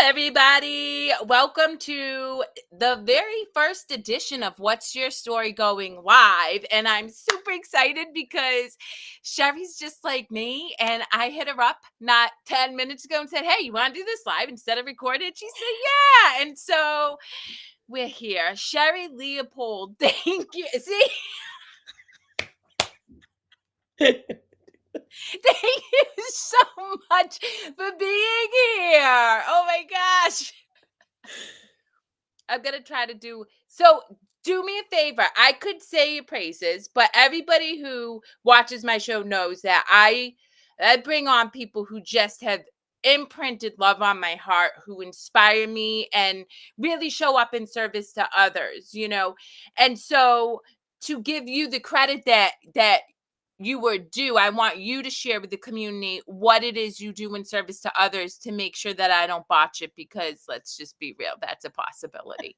everybody. Welcome to the very first edition of What's Your Story Going Live. And I'm super excited because Sherry's just like me. And I hit her up not 10 minutes ago and said, hey, you want to do this live instead of record it? She said, yeah. And so we're here. Sherry Leopold, thank you. See? Thank you so much for being here. Oh my gosh. I'm gonna try to do me a favor. I could say your praises, but everybody who watches my show knows that I bring on people who just have imprinted love on my heart, who inspire me and really show up in service to others, And so to give you the credit that you were due, I want you to share with the community what it is you do in service to others to make sure that I don't botch it, because let's just be real, that's a possibility.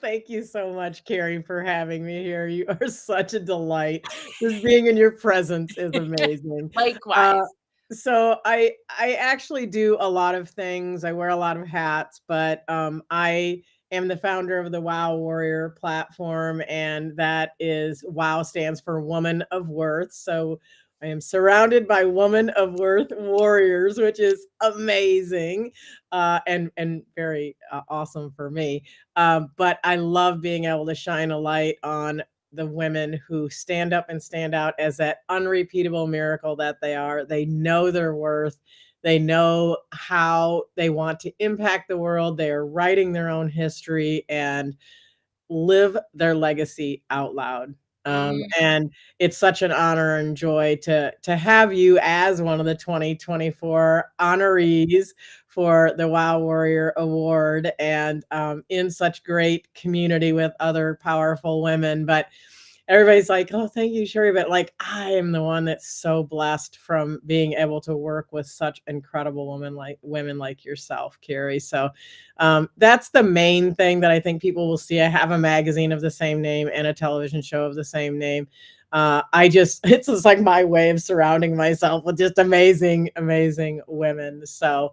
Thank you so much, Carrie, for having me here. You are such a delight. Just being in your presence is amazing. Uh, Likewise. so I actually do a lot of things. I wear a lot of hats, but I am the founder of the Wow Warrior platform, and that is WOW stands for Woman of Worth. So I am surrounded by Woman of Worth warriors, which is amazing and very awesome for me. But I love being able to shine a light on the women who stand up and stand out as that unrepeatable miracle that they are. They know their worth. They know how they want to impact the world. They are writing their own history and live their legacy out loud. Mm. And it's such an honor and joy to have you as one of the 2024 honorees for the Wow Warrior Award, and in such great community with other powerful women. But everybody's like, "Oh, thank you, Sherry." But like, I am the one that's so blessed from being able to work with such incredible women like yourself, Carrie. So that's the main thing that I think people will see. I have a magazine of the same name and a television show of the same name. It's just like my way of surrounding myself with just amazing, amazing women. So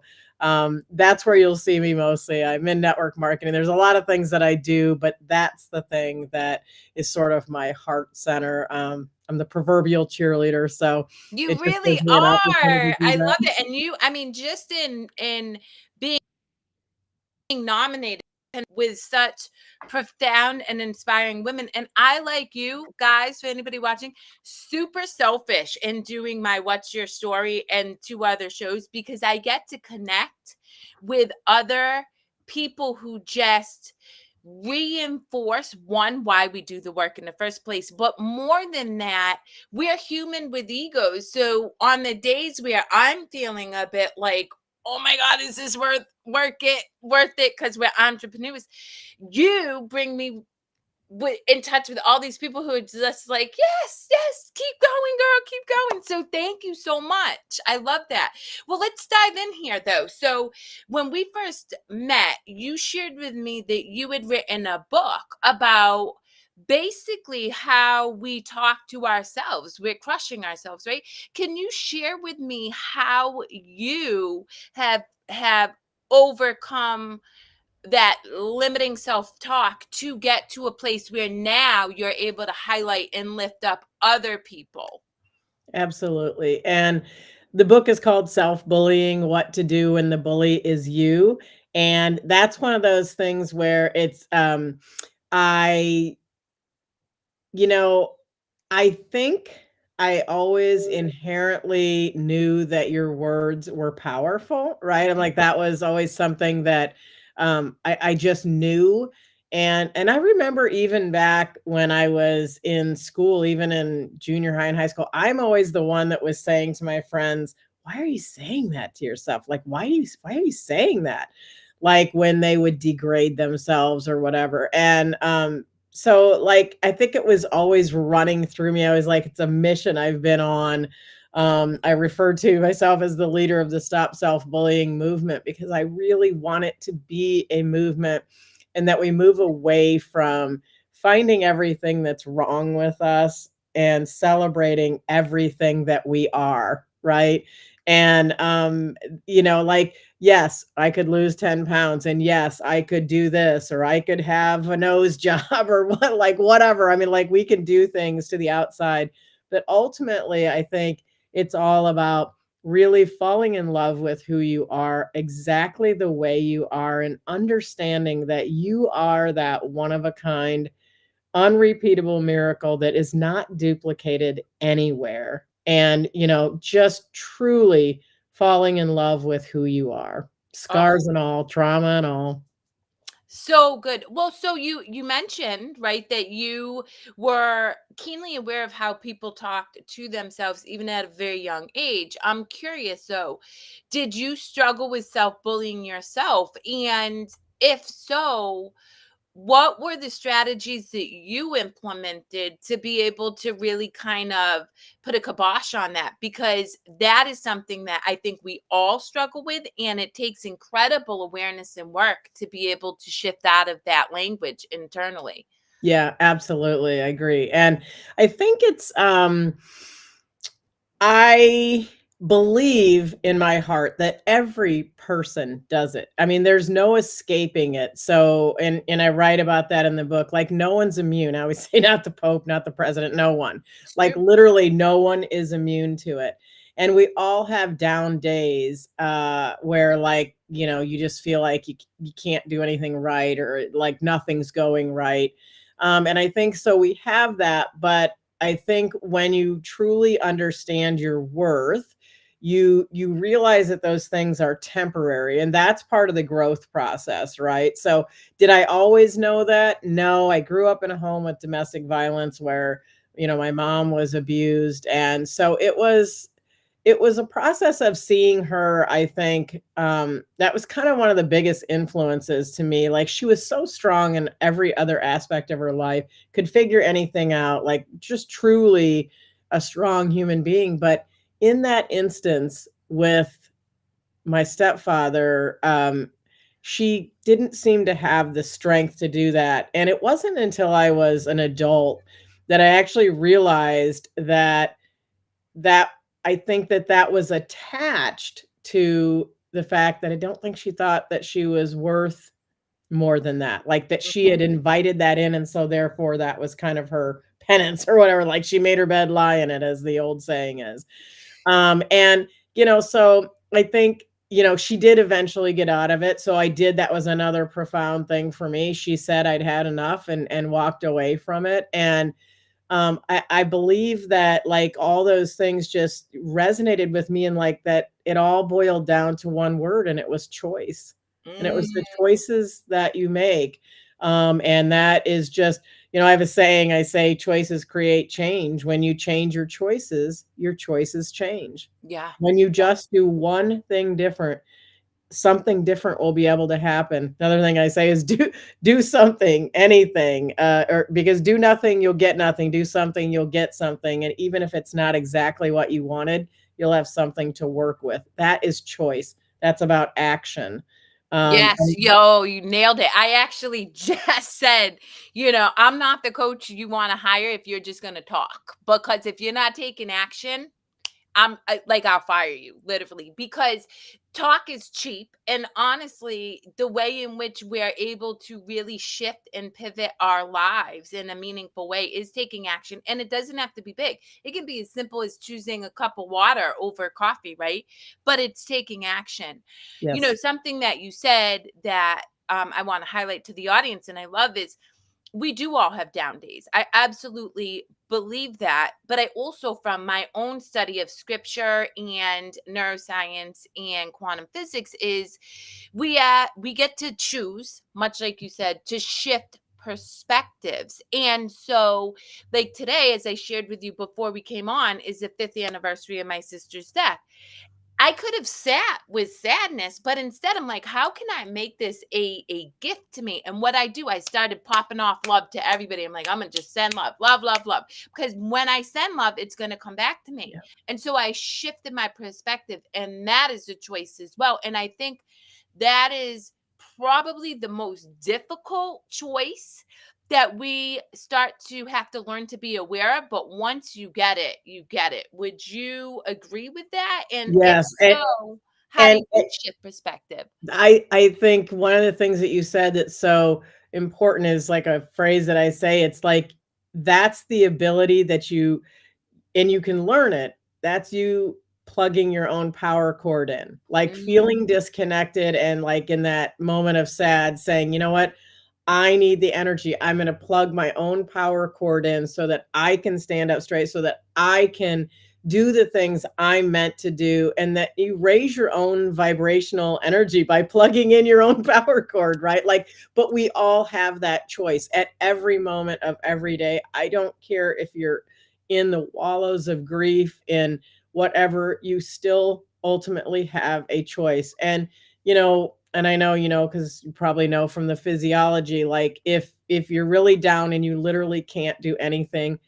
that's where you'll see me mostly. I'm in network marketing. There's a lot of things that I do, but that's the thing that is sort of my heart center. I'm the proverbial cheerleader, so You it just really gives me an opportunity are. to do I love that. it. And I mean, just in being nominated and with such profound and inspiring women. And I, like you guys, for anybody watching, super selfish in doing my What's Your Story and 2 other shows, because I get to connect with other people who just reinforce, one, why we do the work in the first place, but more than that, we're human with egos. So on the days where I'm feeling a bit like, oh my God, is this worth it? Because we're entrepreneurs. You bring me in touch with all these people who are just like, yes, keep going, girl, keep going. So thank you so much. I love that. Well, let's dive in here though. So when we first met, you shared with me that you had written a book about basically how we talk to ourselves. We're crushing ourselves, right? Can you share with me how you have overcome that limiting self-talk to get to a place where now you're able to highlight and lift up other people? Absolutely. And the book is called Self-Bullying: What to Do When the Bully Is You. And that's one of those things where I you know, I think I always inherently knew that your words were powerful, right? I'm like, that was always something that I just knew. And I remember even back when I was in school, even in junior high and high school, I'm always the one that was saying to my friends, why are you saying that to yourself? Like, why are you saying that? Like when they would degrade themselves or whatever. And so like I think it was always running through me. I was like, it's a mission I've been on. I refer to myself as the leader of the Stop Self-Bullying movement because I really want it to be a movement, and that we move away from finding everything that's wrong with us and celebrating everything that we are, right? And, like, yes, I could lose 10 pounds, and yes, I could do this, or I could have a nose job, or what, like, whatever. I mean, like, we can do things to the outside, but ultimately, I think it's all about really falling in love with who you are, exactly the way you are, and understanding that you are that one of a kind, unrepeatable miracle that is not duplicated anywhere. And, just truly falling in love with who you are, Oh, scars and all, trauma and all. so good. Well, so you mentioned, right, that you were keenly aware of how people talked to themselves even at a very young age. I'm curious though, did you struggle with self-bullying yourself? And if so, what were the strategies that you implemented to be able to really kind of put a kibosh on that? Because that is something that I think we all struggle with, and it takes incredible awareness and work to be able to shift out of that language internally. Yeah, absolutely. I agree. And I think I believe in my heart that every person does it. I mean, there's no escaping it. So, and I write about that in the book. Like, no one's immune. I always say, not the Pope, not the president, no one. It's Like, true. literally, no one is immune to it. And we all have down days where, like, you just feel like you can't do anything right, or like nothing's going right. And I think so. We have that, but I think when you truly understand your worth, you realize that those things are temporary, and that's part of the growth process, right? So, did I always know that? No, I grew up in a home with domestic violence where, my mom was abused, and so it was a process of seeing her. I think that was kind of one of the biggest influences to me. Like, she was so strong in every other aspect of her life, could figure anything out, like, just truly a strong human being. But in that instance with my stepfather, she didn't seem to have the strength to do that. And it wasn't until I was an adult that I actually realized that I think that was attached to the fact that I don't think she thought that she was worth more than that, like, that she Mhm. had invited that in, and so therefore that was kind of her penance or whatever, like, she made her bed, lie in it, as the old saying is. And, so I think, she did eventually get out of it, so I did. That was another profound thing for me. She said I'd had enough and walked away from it. And I believe that, like, all those things just resonated with me, and, like, that it all boiled down to one word, and it was choice. And it was the Mm, choices that you make. And that is just, I have a saying, I say, choices create change. When you change your choices change. yeah. When you just do one thing different, something different will be able to happen. Another thing I say is do something, anything, or because do nothing, you'll get nothing. Do something, you'll get something. And even if it's not exactly what you wanted, you'll have something to work with. That is choice. That's about action. Yes, And yo, you nailed it. I actually just said, I'm not the coach you want to hire if you're just going to talk, because if you're not taking action, I'll fire you literally, because talk is cheap. And honestly, the way in which we're able to really shift and pivot our lives in a meaningful way is taking action. And it doesn't have to be big, it can be as simple as choosing a cup of water over coffee, right? But it's taking action. yes, Something that you said that I want to highlight to the audience, and I love, is we do all have down days. I absolutely believe that. But I also, from my own study of scripture and neuroscience and quantum physics, is we get to choose, much like you said, to shift perspectives. And so, like today, as I shared with you before we came on, is the 5th anniversary of my sister's death. I could have sat with sadness, but instead I'm like, how can I make this a gift to me? And what I do, I started popping off love to everybody. I'm like, I'm gonna just send love, love, love, love. Because when I send love, it's gonna come back to me. yeah, And so I shifted my perspective, and that is a choice as well. And I think that is probably the most difficult choice, that we start to have to learn to be aware of, but once you get it, you get it. Would you agree with that? And if Yes, so, how do and you shift perspective? I think one of the things that you said that's so important is like a phrase that I say, it's like, that's the ability that you and you can learn it. That's you plugging your own power cord in, like Mhm. feeling disconnected and like in that moment of sad saying, you know what? I need the energy. I'm going to plug my own power cord in so that I can stand up straight, so that I can do the things I'm meant to do, and that you raise your own vibrational energy by plugging in your own power cord, right? Like, but we all have that choice at every moment of every day. I don't care if you're in the wallows of grief, in whatever, you still ultimately have a choice. And and I know, because you probably know from the physiology, like if you're really down and you literally can't do anything,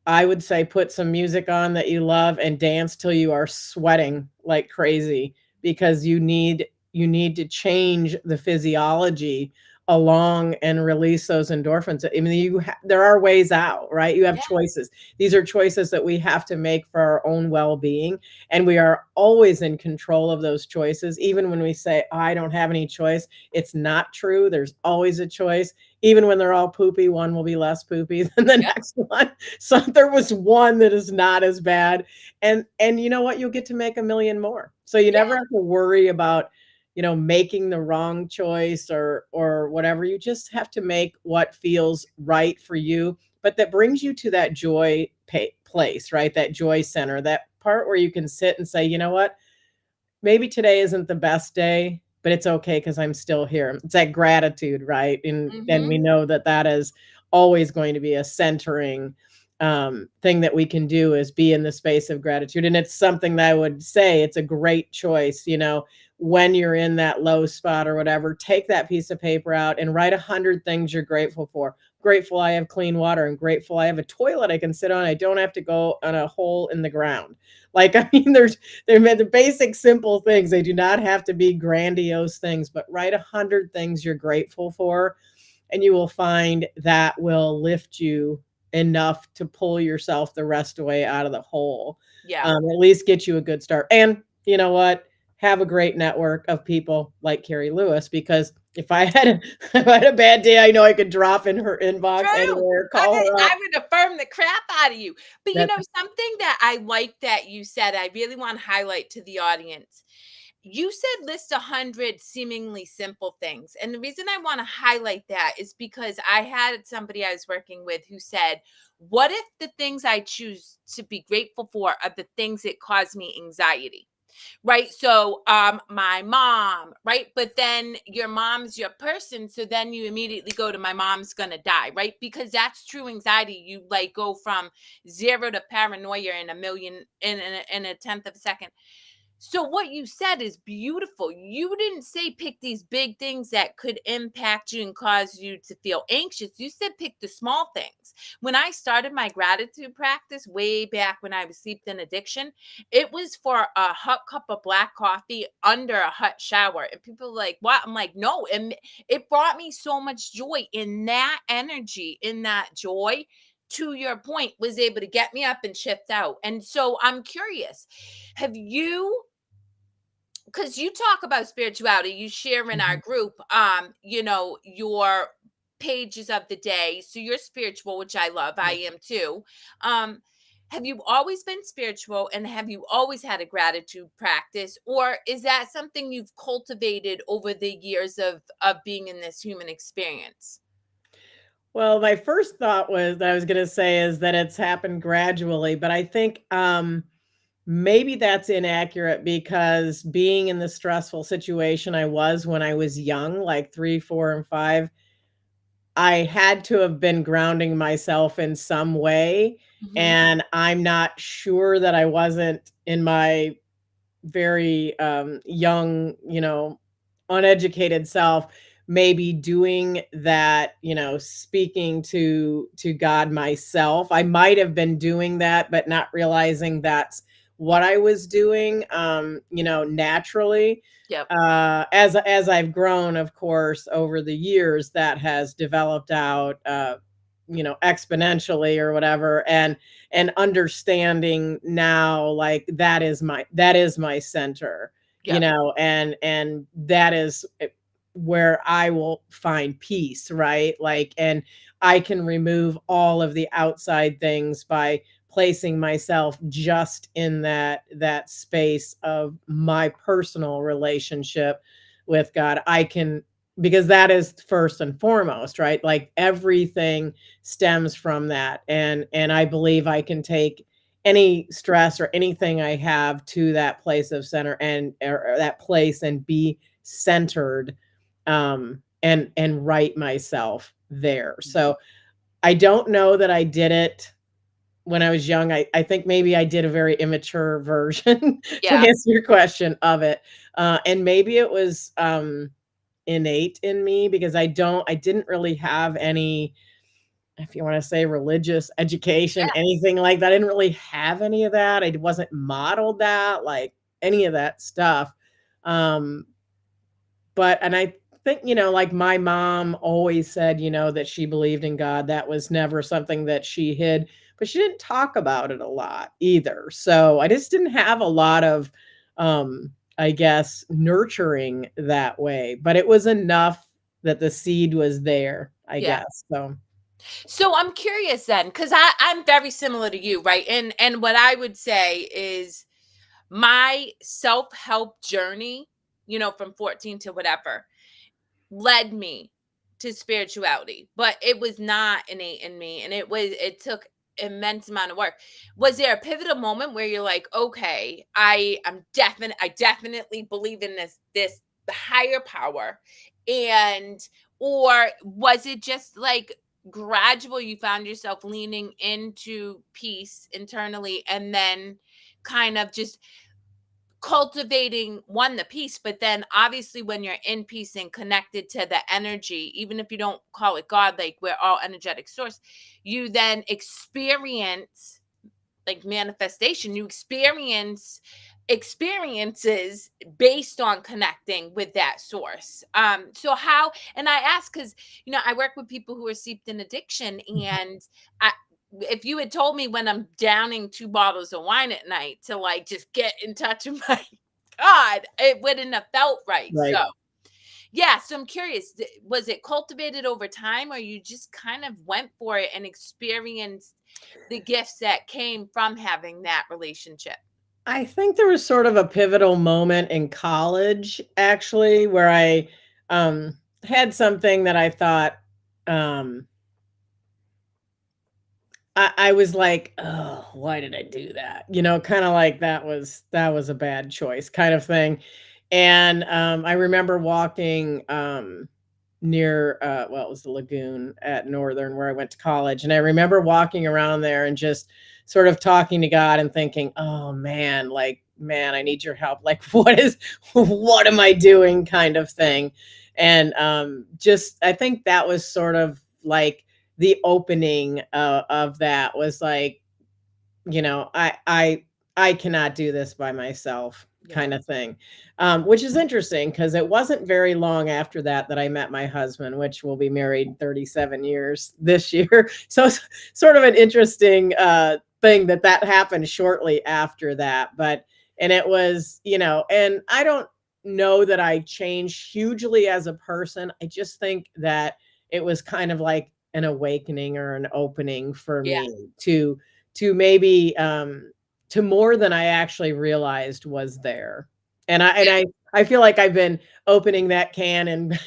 I would say put some music on that you love and dance till you are sweating like crazy, because you need to change the physiology along and release those endorphins. I mean, there are ways out, right? You have Yeah, choices. These are choices that we have to make for our own well-being, and we are always in control of those choices. Even when we say, "Oh, I don't have any choice," it's not true. There's always a choice. Even when they're all poopy, one will be less poopy than the yep, next one. So there was one that is not as bad. And you know what? You'll get to make a million more. So you yeah, never have to worry about, making the wrong choice or whatever. You just have to make what feels right for you, but that brings you to that place, right? That joy center, that part where you can sit and say, you know what? Maybe today isn't the best day, but it's okay because I'm still here. It's that gratitude, right? And we mhm, know that that is always going to be a centering thing that we can do, is be in the space of gratitude. And it's something that I would say it's a great choice, when you're in that low spot or whatever, take that piece of paper out and write 100 things you're grateful for. Grateful I have clean water. I'm grateful I have a toilet I can sit on. I don't have to go on a hole in the ground. Like, I mean, they're the basic simple things. They do not have to be grandiose things, but write 100 things you're grateful for, and you will find that will lift you enough to pull yourself the rest away out of the hole. yeah. At least get you a good start. And you know what? Have a great network of people like Carrie Lewis, because if I had a, if I had a bad day, I know I could drop in her inbox True. anywhere, call Okay, her up. I would affirm the crap out of you. But That something that I like that you said, I really want to highlight to the audience. You said list 100 seemingly simple things. And the reason I want to highlight that is because I had somebody I was working with who said, what if the things I choose to be grateful for are the things that cause me anxiety? Right? So, my mom, right? But then your mom's your person, so then you immediately go to my mom's gonna die, right? Because that's true anxiety. You like go from 0 to paranoia in a million in a tenth of a second. So what you said is beautiful. You didn't say pick these big things that could impact you and cause you to feel anxious. You said pick the small things. When I started my gratitude practice way back when I was steeped in addiction, it was for a hot cup of black coffee under a hot shower. And people were like, what? I'm like, no. And it brought me so much joy in that energy, in that joy. To your point, was able to get me up and shift out. And so I'm curious, have you, because you talk about spirituality, you share in our Mhm. group, your pages of the day. So you're spiritual, which I love. I am too. Um, have you always been spiritual and have you always had a gratitude practice? Or is that something you've cultivated over the years of being in this human experience? Well, my first thought was that I was gonna say is that it's happened gradually, but I think, maybe that's inaccurate, because being in the stressful situation I was when I was young, like 3, 4, and 5, I had to have been grounding myself in some way, Hmm. and I'm not sure that I wasn't in my very, young, uneducated self, maybe doing that, speaking to God myself. I might have been doing that, but not realizing that's what I was doing, naturally. Yep. As I've grown, of course, over the years, that has developed out, exponentially or whatever, and understanding now, like, that is my center, Yep. and that is where I will find peace, right? Like, and I can remove all of the outside things by placing myself just in that space of my personal relationship with God. I can, because that is first and foremost, right? Like, everything stems from that, and I believe I can take any stress or anything I have to that place of center, and or that place, and be centered, and right myself there. So I don't know that I did it when I was young. I think maybe I did a very immature version to Yeah. answer your question of it. And maybe it was innate in me, because I didn't really have any, if you want to say, religious education, Yeah. anything like that. I didn't really have any of that. I wasn't modeled that, like, any of that stuff. Um, but, and I think, like, my mom always said, that she believed in God. That was never something that she hid, but she didn't talk about it a lot either. So I just didn't have a lot of, I guess, nurturing that way, but it was enough that the seed was there, I Yeah. guess. So, So I'm curious then, because I'm very similar to you, right? And what I would say is my self-help journey, from 14 to whatever, led me to spirituality, but it was not innate in me, and it took immense amount of work. Was there a pivotal moment where you're like, okay, I definitely believe in this higher power, and or was it just like gradual, you found yourself leaning into peace internally, and then kind of just cultivating one, the peace, but then obviously when you're in peace and connected to the energy, even if you don't call it God, like we're all energetic source, you then experience like manifestation, you experiences based on connecting with that source. So how, and I ask because I work with people who are steeped in addiction, and I, if you had told me when I'm downing 2 bottles of wine at night to like just get in touch with my God, it wouldn't have felt right. So right. yeah, so I'm curious, was it cultivated over time, or you just kind of went for it and experienced the gifts that came from having that relationship? I think there was sort of a pivotal moment in college, actually, where I had something that I thought, um, I was like, "Oh, why did I do that?" Kinda like that was a bad choice, kind of thing. And, I remember walking, near, well, it was the lagoon at Northern where I went to college, and I remember walking around there and just sort of talking to God and thinking, "Oh, man, like, man, I need your help. Like, what am I doing?" kind of thing. And, just, I think that was sort of like the opening, of that, was like, I cannot do this by myself, Yeah. kind of thing. Which is interesting, because it wasn't very long after that that I met my husband, which will be married 37 years this year. So it's sort of an interesting thing that happened shortly after that. But, and it was, and I don't know that I changed hugely as a person. I just think that it was kind of like an awakening or an opening for Yeah. me to maybe, to more than I actually realized was there. And I and Yeah. I I feel like I've been opening that can and,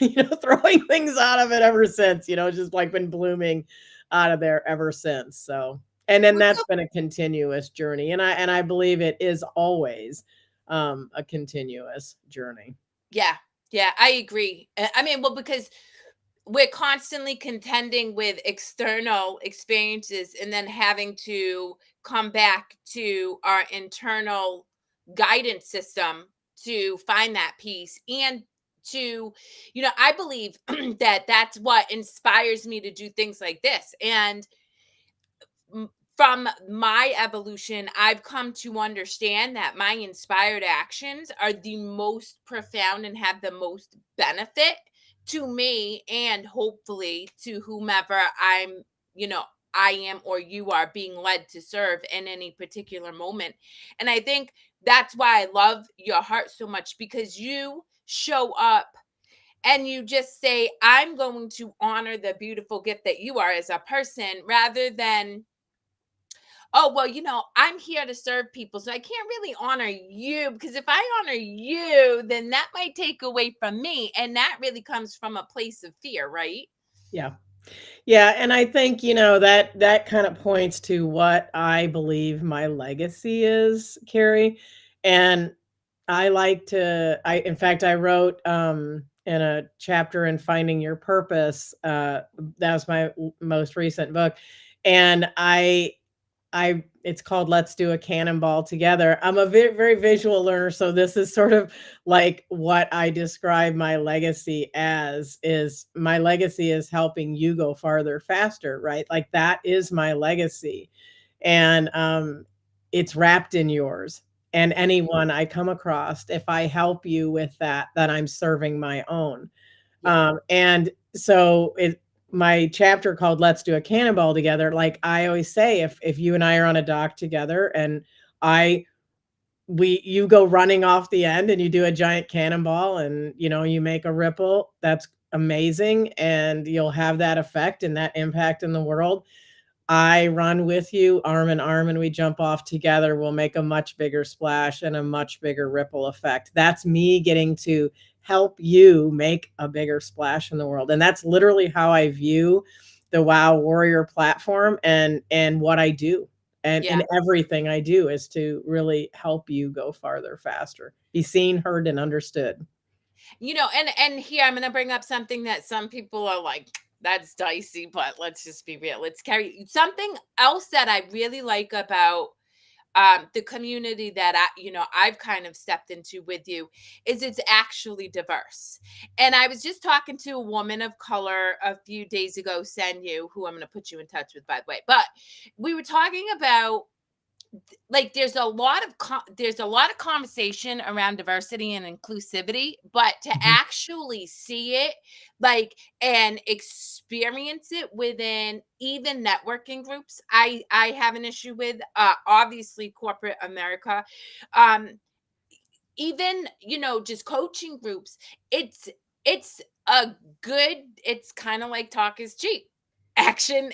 throwing things out of it ever since, it's just like been blooming out of there ever since. So, and then What's that's so been a continuous journey. And I believe it is always a continuous journey. Yeah. Yeah, I agree. I mean, well, because we're constantly contending with external experiences and then having to come back to our internal guidance system to find that peace, and to I believe that that's what inspires me to do things like this. And from my evolution, I've come to understand that my inspired actions are the most profound and have the most benefit to me and hopefully to whomever you know, I am or you are being led to serve in any particular moment. And I think that's why I love your heart so much, because you show up and you just say, I'm going to honor the beautiful gift that you are as a person, rather than, oh, well, I'm here to serve people, so I can't really honor you, because if I honor you, then that might take away from me. And that really comes from a place of fear, right? Yeah. Yeah, and I think, that that kind of points to what I believe my legacy is, Carrie. And I in fact I wrote in a chapter in Finding Your Purpose, that was my most recent book. And I it's called Let's Do a Cannonball Together. I'm a very visual learner, so this is sort of like what I describe my legacy as. Is my legacy is helping you go farther faster, right? Like that is my legacy. And it's wrapped in yours and anyone I come across. If I help you with that, then I'm serving my own. Yeah. And so my chapter called Let's Do a Cannonball Together, like I always say, if you and I are on a dock together and I you go running off the end and you do a giant cannonball and you make a ripple, that's amazing, and you'll have that effect and that impact in the world. I run with you arm in arm and we jump off together, we'll make a much bigger splash and a much bigger ripple effect. That's me getting to help you make a bigger splash in the world. And that's literally how I view the Wow Warrior platform and what I do. Yeah. And everything I do is to really help you go farther, faster, be seen, heard, and understood. And here I'm going to bring up something that some people are like, that's dicey, but let's just be real. Let's carry something else that I really like about the community that I've kind of stepped into with you, is it's actually diverse. And I was just talking to a woman of color a few days ago, Senyu, who I'm going to put you in touch with, by the way. But we were talking about, like, there's a lot of conversation around diversity and inclusivity, but to Mhm. actually see it, like, and experience it within even networking groups, I have an issue with, obviously corporate America, um even, just coaching groups. It's a good, it's kind of like talk is cheap. Action,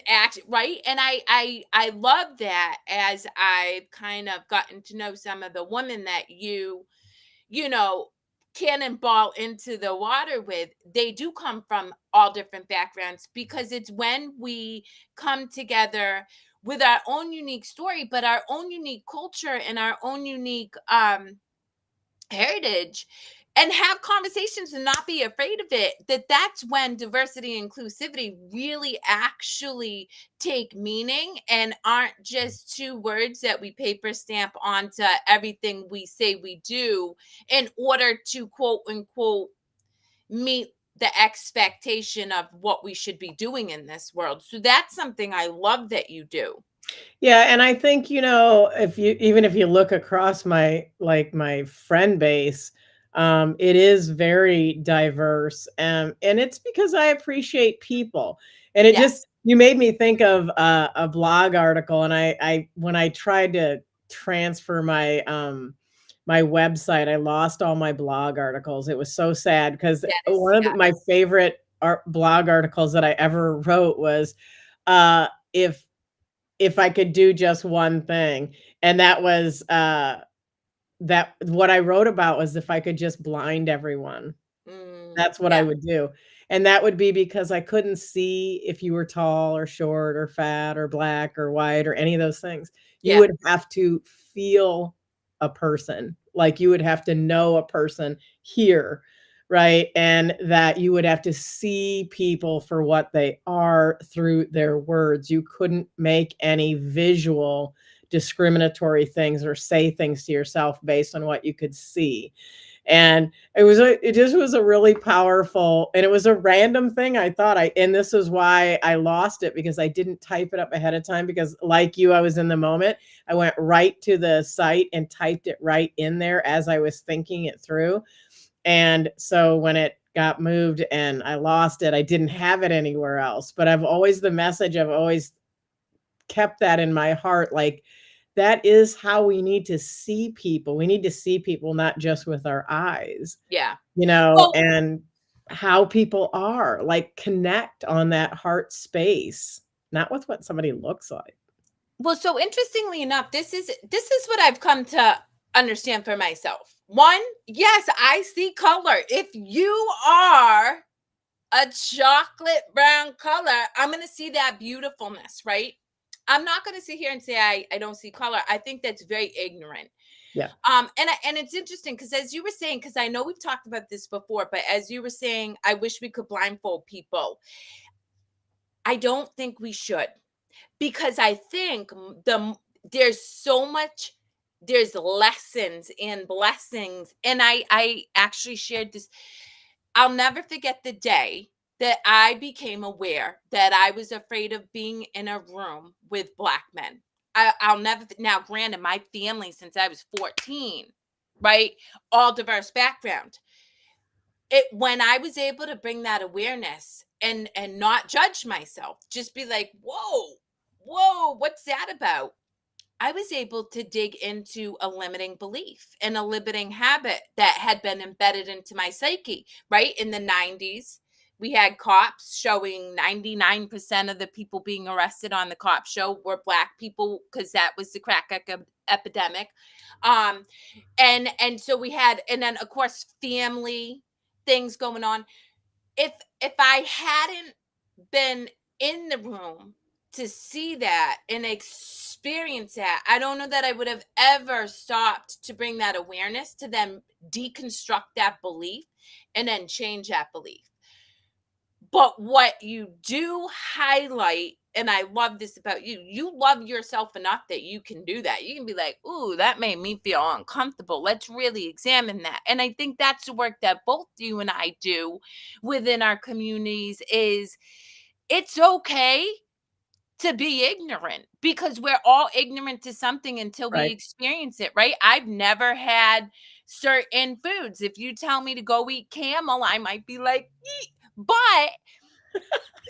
right? And I love that, as I've kind of gotten to know some of the women that you know cannonball into the water with. They do come from all different backgrounds, because it's when we come together with our own unique story, but our own unique culture and our own unique heritage, and have conversations and not be afraid of it, that's when diversity and inclusivity really actually take meaning and aren't just two words that we paper stamp onto everything we say we do in order to quote unquote meet the expectation of what we should be doing in this world. So that's something I love that you do. Yeah, and I think, if you even if you look across my friend base, it is very diverse. And it's because I appreciate people. And it just Yes. you made me think of a blog article, and I when I tried to transfer my website, I lost all my blog articles. It was so sad because Yes. one of Yeah. my favorite blog articles that I ever wrote was, uh, if I could do just one thing, and that was, that what I wrote about was if I could just blind everyone. That's what I Yeah. would do, and that would be because I couldn't see if you were tall or short or fat or black or white or any of those things. You Yeah. would have to feel a person, like, you would have to know a person here, right? And that you would have to see people for what they are through their words. You couldn't make any visual discriminatory things or say things to yourself based on what you could see. And it just was a really powerful, and it was a random thing. I thought and this is why I lost it, because I didn't type it up ahead of time, because like you, I was in the moment. I went right to the site and typed it right in there as I was thinking it through. And so when it got moved and I lost it, I didn't have it anywhere else. But I've always kept that in my heart. Like, that is how we need to see people. We need to see people not just with our eyes, Yeah. Well, and how people are, like, connect on that heart space, not with what somebody looks like. Well, so interestingly enough, this is what I've come to understand for myself. One, yes, I see color. If you are a chocolate brown color, I'm going to see that beautifulness, right? I'm not going to sit here and say I don't see color. I think that's very ignorant. Yeah. And it's interesting because as you were saying, because I know we've talked about this before, but as you were saying, I wish we could blindfold people. I don't think we should, because I think there's so much, there's lessons and blessings. And I actually shared this. I'll never forget the day that I became aware that I was afraid of being in a room with black men. I'll never. Now, granted, my family since I was 14, right, all diverse background. It When I was able to bring that awareness and not judge myself, just be like, whoa, what's that about? I was able to dig into a limiting belief and a limiting habit that had been embedded into my psyche, right? In the 90s, we had cops showing 99% of the people being arrested on the cop show were black people, because that was the epidemic. Um, and so we had, and then of course family things going on. If I hadn't been in the room to see that and experience that, I don't know that I would have ever stopped to bring that awareness to then deconstruct that belief and then change that belief. But what you do highlight, and I love this about you, you love yourself enough that you can do that. You can be like, ooh, that made me feel uncomfortable. Let's really examine that. And I think that's the work that both you and I do within our communities. Is it's okay to be ignorant, because we're all ignorant to something until we Right. experience it, right? I've never had certain foods. If you tell me to go eat camel, I might be like, "Eek." But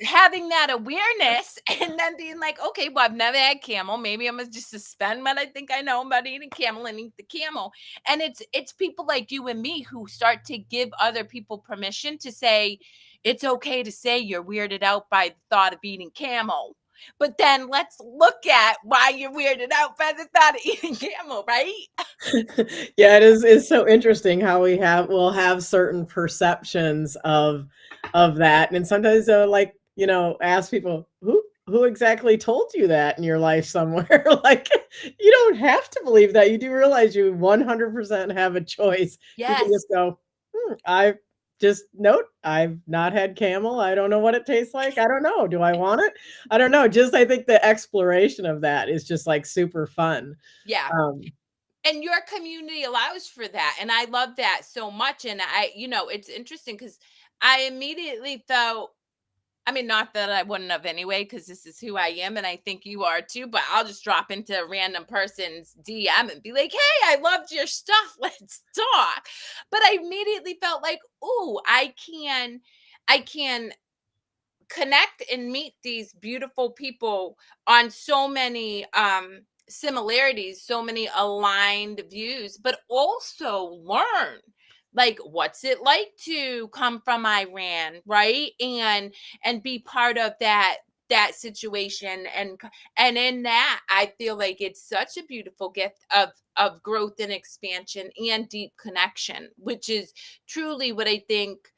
having that awareness and then being like, okay, well, I've never had camel. Maybe I'm gonna just suspend what I think I know about eating camel and eat the camel. And it's people like you and me who start to give other people permission to say it's okay to say you're weirded out by the thought of eating camel. But then let's look at why you're weirded out by the thought of eating camel, right? Yeah, it's so interesting how we'll have certain perceptions of that. And sometimes they'll, like, ask people, who exactly told you that in your life somewhere? Like, you don't have to believe that. You do realize you 100% have a choice. You can Yes. just go, I just note, I've not had camel. I don't know what it tastes like. I don't know. Do I want it? I don't know. Just, I think the exploration of that is just like super fun. Yeah. Um, And your community allows for that, and I love that so much. And it's interesting because I immediately felt, I mean, not that I wouldn't have anyway, because this is who I am, and I think you are too, but I'll just drop into a random person's DM and be like, hey, I loved your stuff, let's talk. But I immediately felt like, ooh, I can connect and meet these beautiful people on so many similarities, so many aligned views, but also learn, like, what's it like to come from Iran, right? And be part of that situation. And in that, I feel like it's such a beautiful gift of growth and expansion and deep connection, which is truly what I think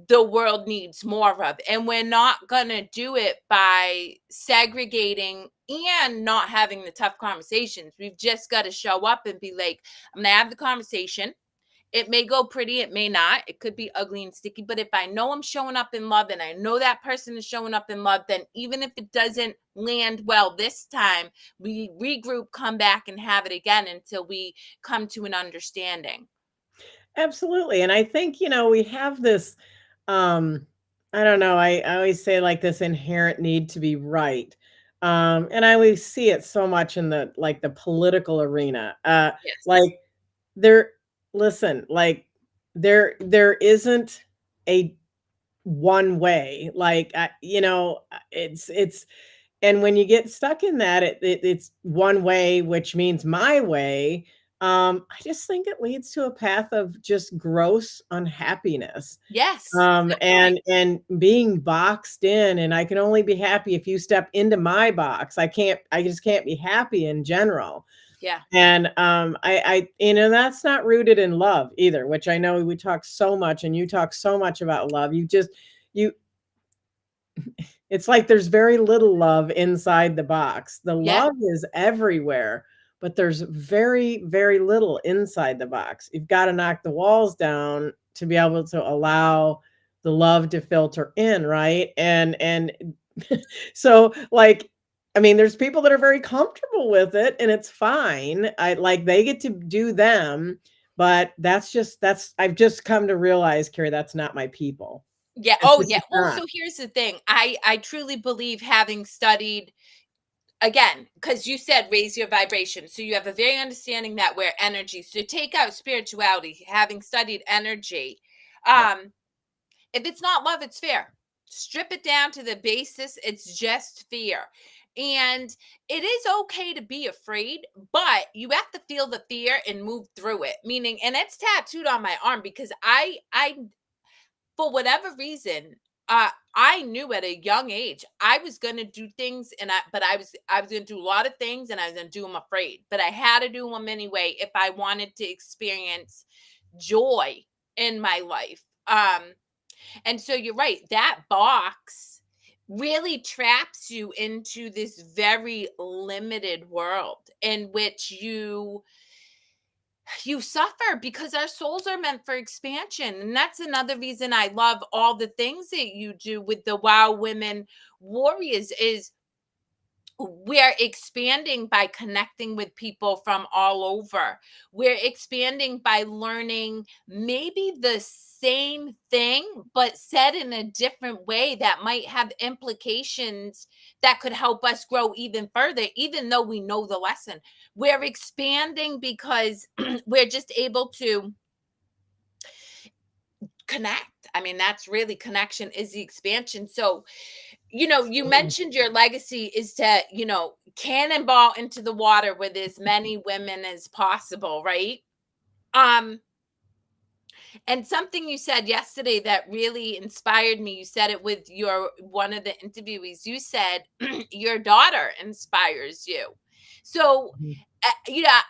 the world needs more of. And we're not going to do it by segregating and not having the tough conversations. We've just got to show up and be like, I'm going to have the conversation. It may go pretty, it may not. It could be ugly and sticky. But if I know I'm showing up in love and I know that person is showing up in love, then even if it doesn't land well this time, we regroup, come back, and have it again until we come to an understanding. Absolutely, and I think, we have this, um, I don't know, I always say, like, this inherent need to be right, and I always see it so much in the political arena, Yes. like, there listen, like, there isn't a one way, like, it's and when you get stuck in that, it's one way, which means my way. I just think it leads to a path of just gross unhappiness. Yes. Definitely. And being boxed in, and I can only be happy if you step into my box. I just can't be happy in general. Yeah. And that's not rooted in love either, which I know we talk so much and you talk so much about love. You it's like there's very little love inside the box. The Yeah. love is everywhere, but there's very, very little inside the box. You've got to knock the walls down to be able to allow the love to filter in, right? And so like I mean, there's people that are very comfortable with it and it's fine. I like they get to do them, but that's I've just come to realize, Carrie, that's not my people. Yeah. It's Oh, just yeah. it's Well, not. so here's the thing. I truly believe, having studied, again, because you said raise your vibration. So you have a very understanding that we're energy. So take out spirituality, having studied energy. Yep. Um, if it's not love, it's fear. Strip it down to the basis, it's just fear. And it is okay to be afraid, but you have to feel the fear and move through it. Meaning, and it's tattooed on my arm because I for whatever reason, I knew at a young age I was gonna do things, and I was gonna do a lot of things, and I was gonna do them afraid, but I had to do them anyway if I wanted to experience joy in my life. And so you're right, that box really traps you into this very limited world in which you suffer, because our souls are meant for expansion. And that's another reason I love all the things that you do with the Wow Women Warriors is we're expanding by connecting with people from all over. We're expanding by learning maybe the same thing, but said in a different way that might have implications that could help us grow even further, even though we know the lesson. We're expanding because we're just able to connect. I mean, that's really connection is the expansion. So, you Absolutely. mentioned your legacy is to, cannonball into the water with as many women as possible, right? Um, and something you said yesterday that really inspired me, you said it with your one of the interviewees. You said your daughter inspires you. So, Mhm.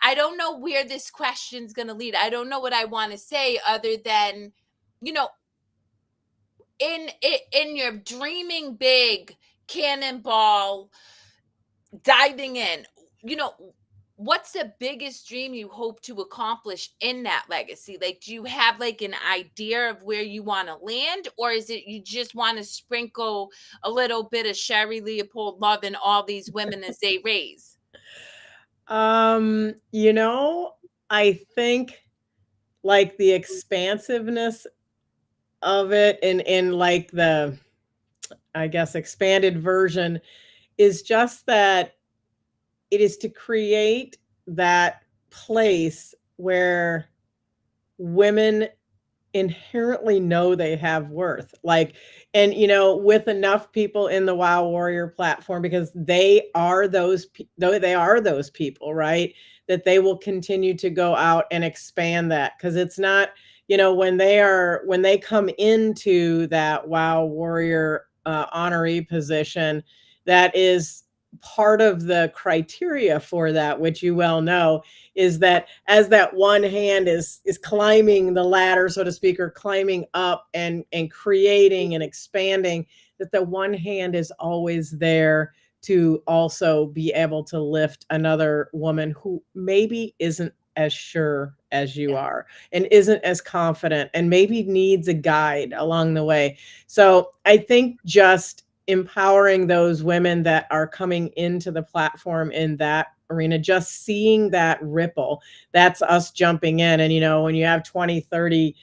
I don't know where this question's going to lead. I don't know what I want to say other than, you know, in your dreaming big cannonball diving in, you know what's the biggest dream you hope to accomplish in that legacy? Like, do you have like an idea of where you want to land, or is it you just want to sprinkle a little bit of Sherry Leopold love in all these women as they raise? Um, you know, I think like the expansiveness of it and like the I guess expanded version is just that it is to create that place where women inherently know they have worth. Like, and with enough people in the Wow Warrior platform, because though they are those people, right? That they will continue to go out and expand that. Because it's not, when they come into that Wow Warrior honoree position, that is part of the criteria for that, which you well know, is that as that one hand is climbing the ladder, so to speak, or climbing up and creating and expanding, that the one hand is always there to also be able to lift another woman who maybe isn't as sure as you Yeah. are and isn't as confident and maybe needs a guide along the way. So I think just empowering those women that are coming into the platform in that arena, just seeing that ripple, that's us jumping in. And, you know, when you have 20, 30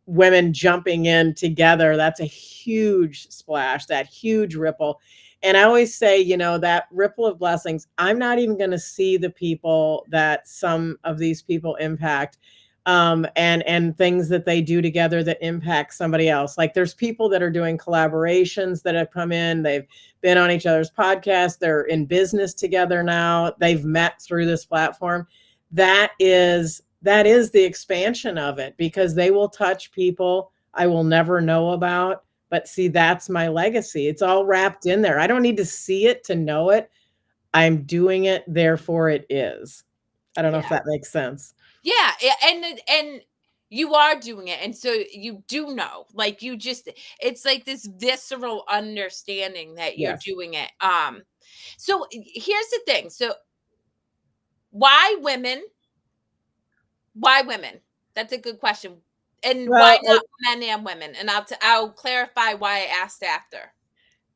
women jumping in together, that's a huge splash, that huge ripple. And I always say, you know, that ripple of blessings, I'm not even going to see the people that some of these people impact, and things that they do together that impact somebody else. Like there's people that are doing collaborations that have come in, they've been on each other's podcasts, they're in business together now, they've met through this platform. That is the expansion of it, because they will touch people I will never know about. But see, that's my legacy. It's all wrapped in there. I don't need to see it to know it. I'm doing it, therefore it is. I don't know if Yeah. that makes sense. Yeah, and you are doing it, and so you do know, like, you just it's like this visceral understanding that you're Yes. doing it. So here's the thing. So why women? Why women? That's a good question. And why Well, not men and women? And I'll clarify why I asked after.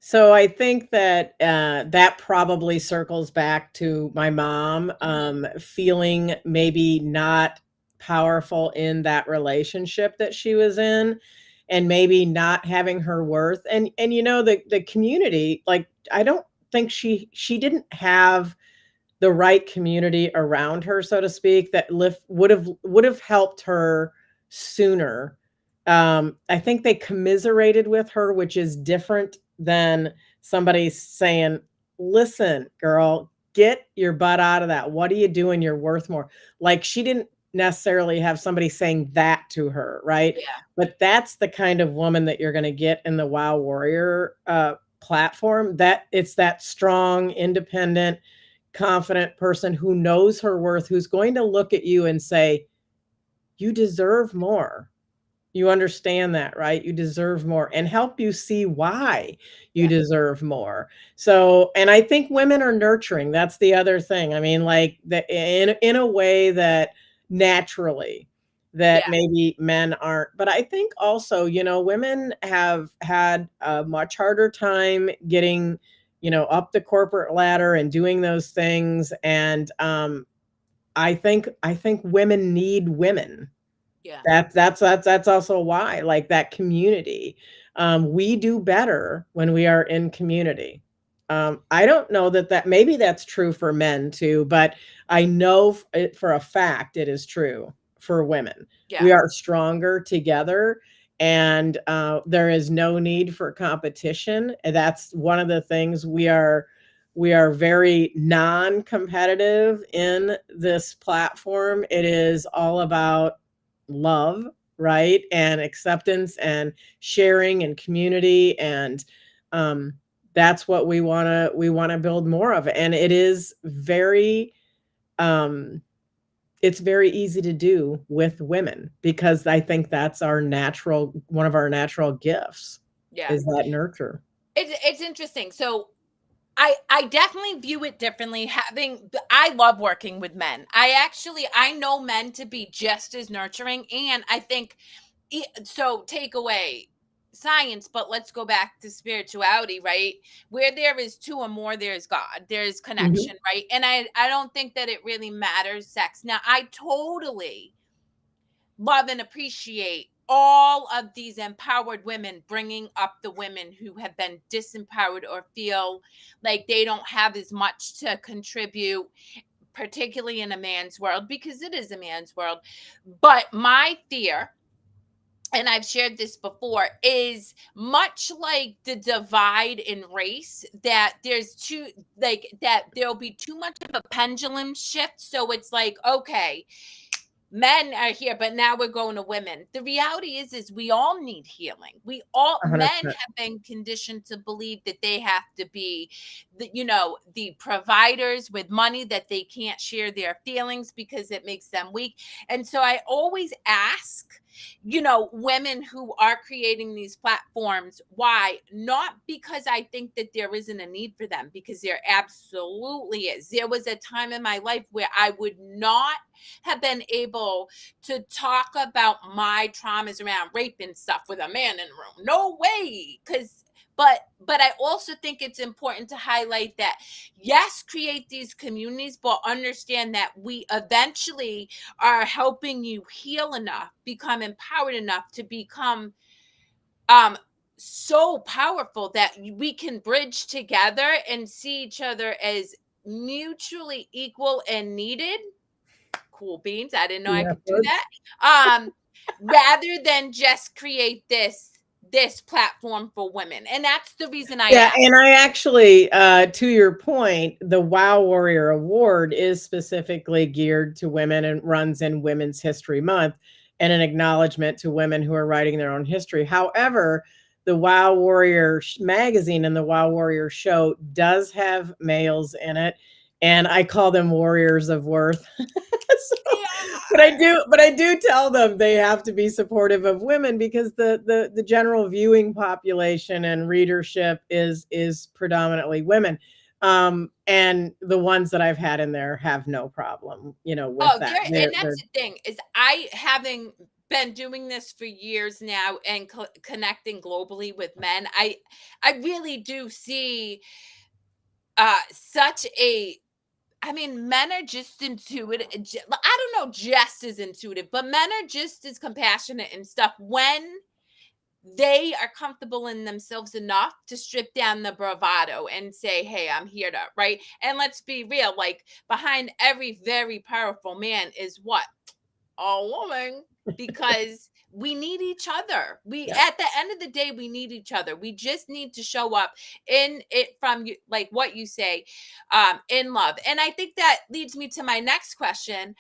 so I think that that probably circles back to my mom, Mhm. feeling maybe not powerful in that relationship that she was in, and maybe not having her worth. And you know, the community, like I don't think she didn't have the right community around her, so to speak, that lift would have helped her sooner. I think they commiserated with her, which is different than somebody saying, "Listen, girl, get your butt out of that. What are you doing? You're worth more." Like she didn't necessarily have somebody saying that to her, right? Yeah, But that's the kind of woman that you're going to get in the Wow Warrior platform. That it's that strong, independent, confident person who knows her worth, who's going to look at you and say, "You deserve more. You understand that, right? You deserve more," and help you see why you yeah, deserve more. So, and I think women are nurturing. That's the other thing. I mean, like the in a way that naturally that yeah, maybe men aren't. But I think also, you know, women have had a much harder time getting, you know, up the corporate ladder and doing those things. And I think women need women. yeah, That's also why, like, that community. We do better when we are in community. I don't know that maybe that's true for men too, but I know it for a fact it is true for women. yeah, We are stronger together, and there is no need for competition. And that's one of the things we are very non-competitive in this platform. It is all about love, right? And acceptance and sharing and community. And um, that's what we want to build more of. And it is um, it's very easy to do with women, because I think that's one of our natural gifts yeah. is that nurture. It's interesting. So I definitely view it differently. I love working with men. I know men to be just as nurturing, and I think so. Take away science, but let's go back to spirituality, right? Where there is two or more, there's God, there's Mhm. connection, right? And I don't think that it really matters sex. Now, I totally love and appreciate all of these empowered women bringing up the women who have been disempowered or feel like they don't have as much to contribute, particularly in a man's world, because it is a man's world. But my fear, and I've shared this before, is much like the divide in race, that there's too, like, that there'll be too much of a pendulum shift. So it's like, okay, men are here, but now we're going to women. The reality is we all need healing. We all, men 100%. have been conditioned to believe that they have to be the providers with money, that they can't share their feelings because it makes them weak. And so I always ask, women who are creating these platforms, why? Not because I think that there isn't a need for them, because there absolutely is. There was a time in my life where I would not have been able to talk about my traumas around rape and stuff with a man in the room. No way. But but I also think it's important to highlight that, yes, create these communities, but understand that we eventually are helping you heal enough, become empowered enough to become um so powerful that we can bridge together and see each other as mutually equal and needed. Cool beans. I didn't know I Yeah, could do that. Rather than just create this platform for women. And that's the reason I yeah, asked. and I actually, to your point, the Wow Warrior Award is specifically geared to women and runs in Women's History Month and an acknowledgement to women who are writing their own history. However, the Wow Warrior magazine and the Wow Warrior show does have males in it, and I call them warriors of worth. So, but I do tell them they have to be supportive of women because the general viewing population and readership is predominantly women. And the ones that I've had in there have no problem, with Oh, that. there, and that's the thing is, I having been doing this for years now and connecting globally with men, I really do see such a, I mean, men are just intuitive. I don't know, just as intuitive, but men are just as compassionate and stuff when they are comfortable in themselves enough to strip down the bravado and say, "Hey, I'm here to," right? And let's be real, like behind every very powerful man is what? A woman, because we need each other. We, Yeah. at the end of the day, we need each other. We just need to show up in it from you, like what you say, in love. And I think that leads me to my next question.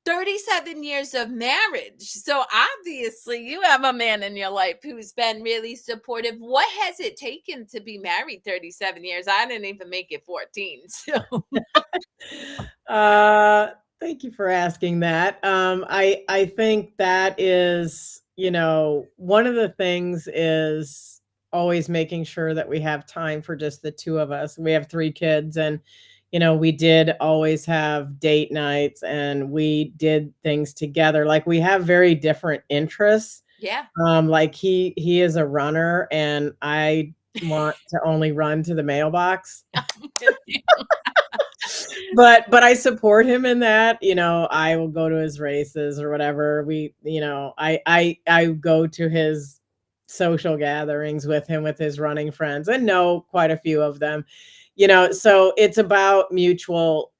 37 years of marriage. So obviously you have a man in your life who's been really supportive. What has it taken to be married 37 years? I didn't even make it 14. So Uh, Thank you for asking that. I think that is, one of the things is always making sure that we have time for just the two of us. We have three kids, and we did always have date nights, and we did things together. Like we have very different interests. yeah. Like he is a runner, and I want to only run to the mailbox. But I support him in that. I will go to his races or whatever. I go to his social gatherings with him, with his running friends, and know quite a few of them. So it's about mutual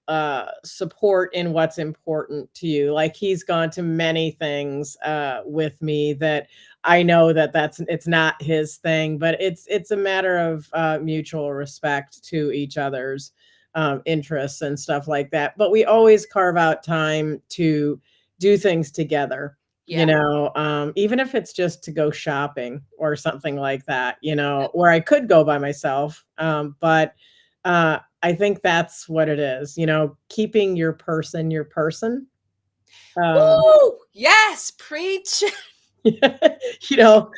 support in what's important to you. Like he's gone to many things with me that I know that it's not his thing, but it's a matter of mutual respect to each other's interests and stuff like that. But we always carve out time to do things together, Yeah. even if it's just to go shopping or something like that, where I could go by myself. But I think that's what it is, keeping your person your person. Um, Woo! Yes, preach. you know,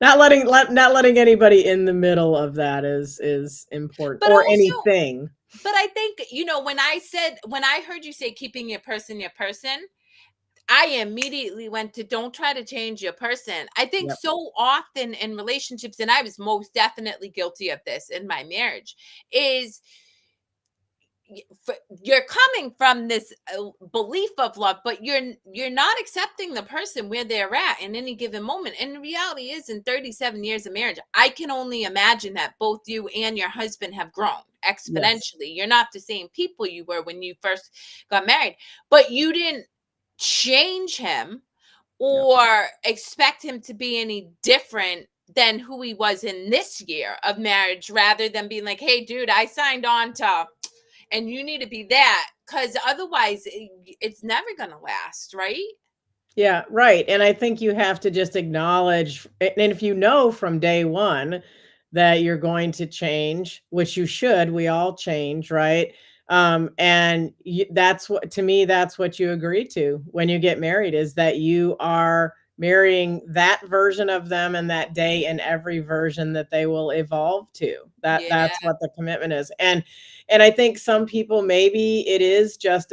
not letting anybody in the middle of that is important, But or also, anything. but I think, when I heard you say keeping your person, I immediately went to don't try to change your person. I think Yep. so often in relationships, and I was most definitely guilty of this in my marriage, is you're coming from this belief of love, but you're not accepting the person where they're at in any given moment. And the reality is, in 37 years of marriage, I can only imagine that both you and your husband have grown Yes. exponentially. You're not the same people you were when you first got married, but you didn't change him Yep. or expect him to be any different than who he was in this year of marriage, rather than being like, hey dude, I signed on to, and you need to be that, because otherwise it's never gonna last, right? Yeah, right. And I think you have to just acknowledge, and if you know from day one that you're going to change, which you should, we all change, right? And that's what, to me, that's what you agree to when you get married, is that you are marrying that version of them and that day and every version that they will evolve to. Yeah. That's what the commitment is. And I think some people, maybe it is just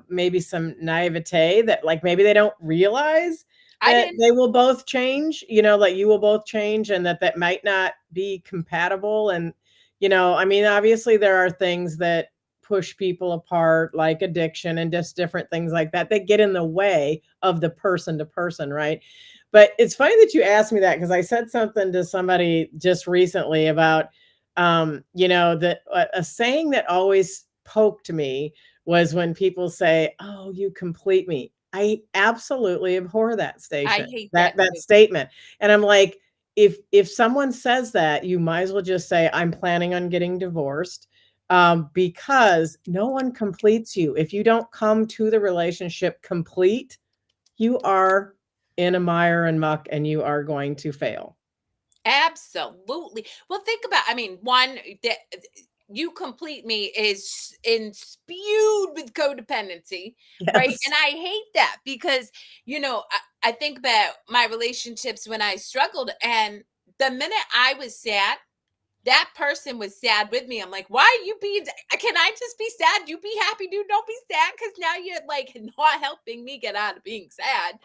maybe some naivete that, like, maybe they don't realize I that didn't. they will both change, like you will both change and that that might not be compatible. And, I mean, obviously there are things that push people apart, like addiction and just different things like that, that get in the way of the person to person, right? But it's funny that you asked me that because I said something to somebody just recently about, that a saying that always poked me was when people say, "Oh, you complete me." I absolutely abhor that I station, hate that that that too. statement. And I'm like, if someone says that, you might as well just say, "I'm planning on getting divorced." Because no one completes you. If you don't come to the relationship complete, you are in a mire and muck and you are going to fail. Absolutely. Well, think about, I mean, one that you complete me is spewed with codependency, right? And Yes. I hate that because, I think about my relationships when I struggled, and the minute I was sad, that person was sad with me. I'm like, why are you being? Can I just be sad? You be happy, dude. Don't be sad because now you're like not helping me get out of being sad.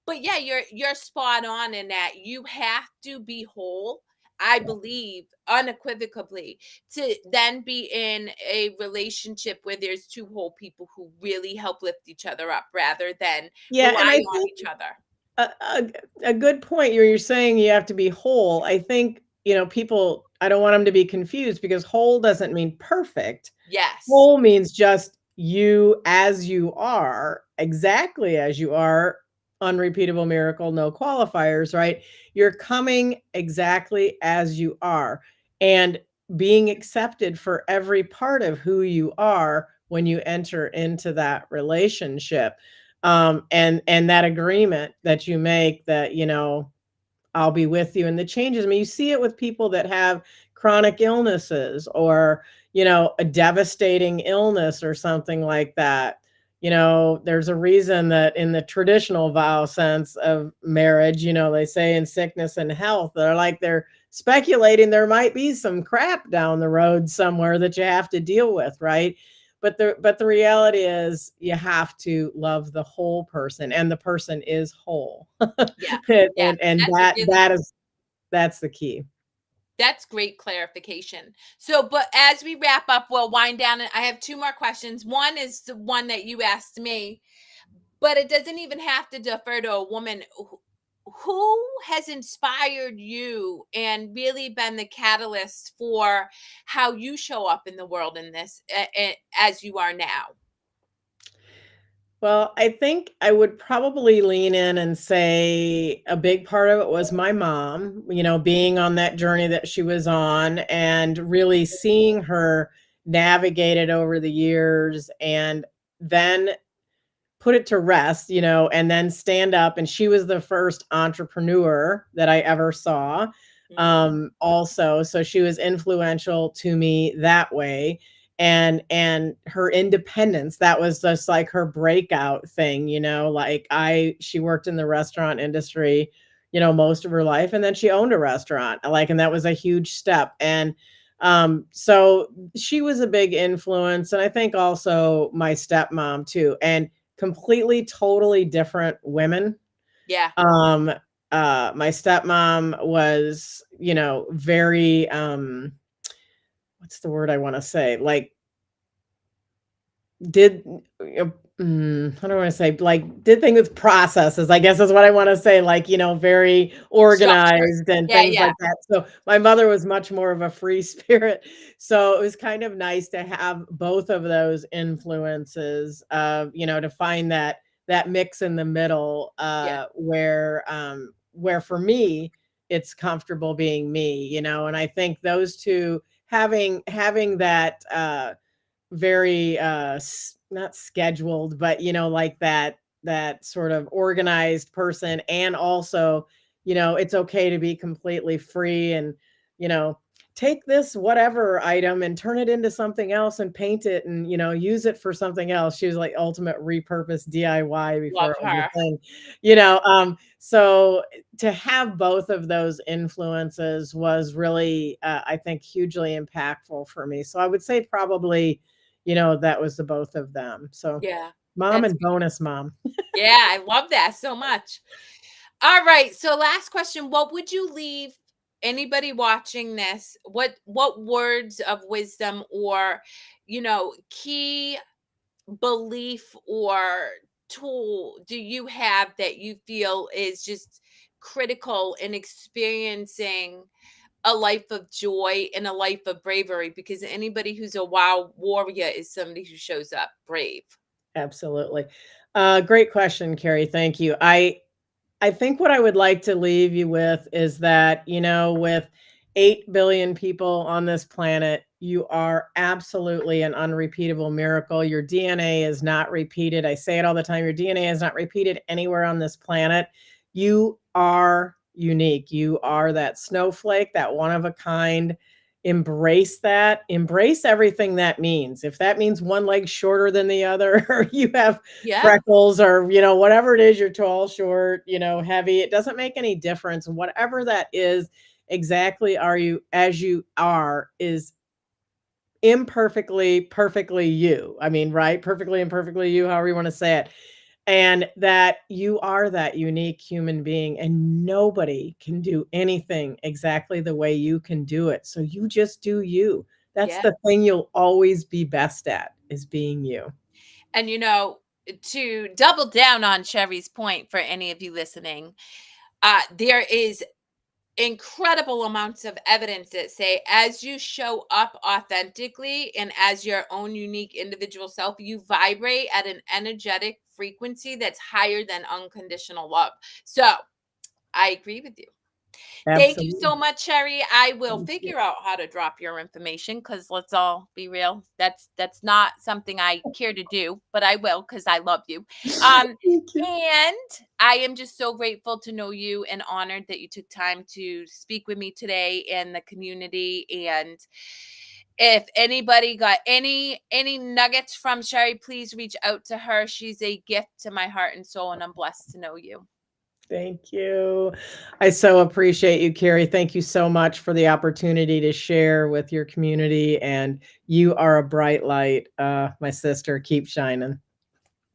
But yeah, you're spot on in that you have to be whole. I believe unequivocally to then be in a relationship where there's two whole people who really help lift each other up rather than Yeah, and I relying on think each other. a good point. You're saying you have to be whole. I think, people, I don't want them to be confused because whole doesn't mean perfect. Yes. Whole means just you as you are, exactly as you are, unrepeatable miracle, no qualifiers, right? You're coming exactly as you are and being accepted for every part of who you are when you enter into that relationship. And that agreement that you make that, I'll be with you. And the changes, I mean, you see it with people that have chronic illnesses or, a devastating illness or something like that. There's a reason that in the traditional vow sense of marriage, they say in sickness and health, they're speculating there might be some crap down the road somewhere that you have to deal with, right? But the reality is you have to love the whole person and the person is whole. Yeah. And Yeah. and That's a that really that is that's the key. That's great clarification. So, but as we wrap up, we'll wind down. And I have two more questions. One is the one that you asked me, but it doesn't even have to defer to a woman. Who has inspired you and really been the catalyst for how you show up in the world in this as you are now? Well, I think I would probably lean in and say a big part of it was my mom, being on that journey that she was on and really seeing her navigate it over the years and then put it to rest, and then stand up. And she was the first entrepreneur that I ever saw. Mhm. Also, so she was influential to me that way. And her independence, that was just like her breakout thing, like she worked in the restaurant industry, most of her life. And then she owned a restaurant, like, and that was a huge step. And so she was a big influence. And I think also my stepmom too. And completely, totally different women. Yeah. Um, my stepmom was, very, what's the word I want to say? Like, did how do I want to say, like, did things with processes, I guess is what I want to say, like, very Structured. organized and Yeah. things Yeah. like that. So my mother was much more of a free spirit. So it was kind of nice to have both of those influences of, to find that mix in the middle, Yeah. where for me it's comfortable being me, and I think those two having that very not scheduled, but like that sort of organized person. And also, it's okay to be completely free and, you know take this whatever item and turn it into something else and paint it and, use it for something else. She was like ultimate repurpose DIY before Love it was her. a thing. So to have both of those influences was really, I think, hugely impactful for me. So I would say probably, that was the both of them. So Yeah. Mom That's and bonus mom. yeah, I love that so much. All right, so last question, what would you leave anybody watching this? What words of wisdom or, key belief or tool do you have that you feel is just critical in experiencing a life of joy and a life of bravery? Because anybody who's a wow warrior is somebody who shows up brave. Absolutely. Great question, Carrie. Thank you. I think what I would like to leave you with is that, with 8 billion people on this planet, you are absolutely an unrepeatable miracle. Your DNA is not repeated. I say it all the time. Your DNA is not repeated anywhere on this planet. You are unique. You are that snowflake, that one of a kind. Embrace that. Embrace everything that means. If that means one leg shorter than the other, or you have Yeah, freckles, or whatever it is, you're tall, short, heavy, it doesn't make any difference. Whatever that is, exactly are you as you are is imperfectly perfectly you. I mean, right? Perfectly imperfectly you, however you want to say it. And that you are that unique human being, and nobody can do anything exactly the way you can do it. So you just do you. That's yeah. the thing you'll always be best at, is being you. And to double down on Sherry's point for any of you listening, there is incredible amounts of evidence that say as you show up authentically and as your own unique individual self, you vibrate at an energetic frequency that's higher than unconditional love. So I agree with you. Thank you Absolutely. so much, Sherry. I will Thank you. figure out how to drop your information because let's all be real. That's not something I care to do, but I will because I love you. Um, Thank you. and I am just so grateful to know you and honored that you took time to speak with me today in the community. And if anybody got any nuggets from Sherry, please reach out to her. She's a gift to my heart and soul, and I'm blessed to know you. Thank you. I so appreciate you, Carrie. Thank you so much for the opportunity to share with your community. And you are a bright light, my sister. Keep shining.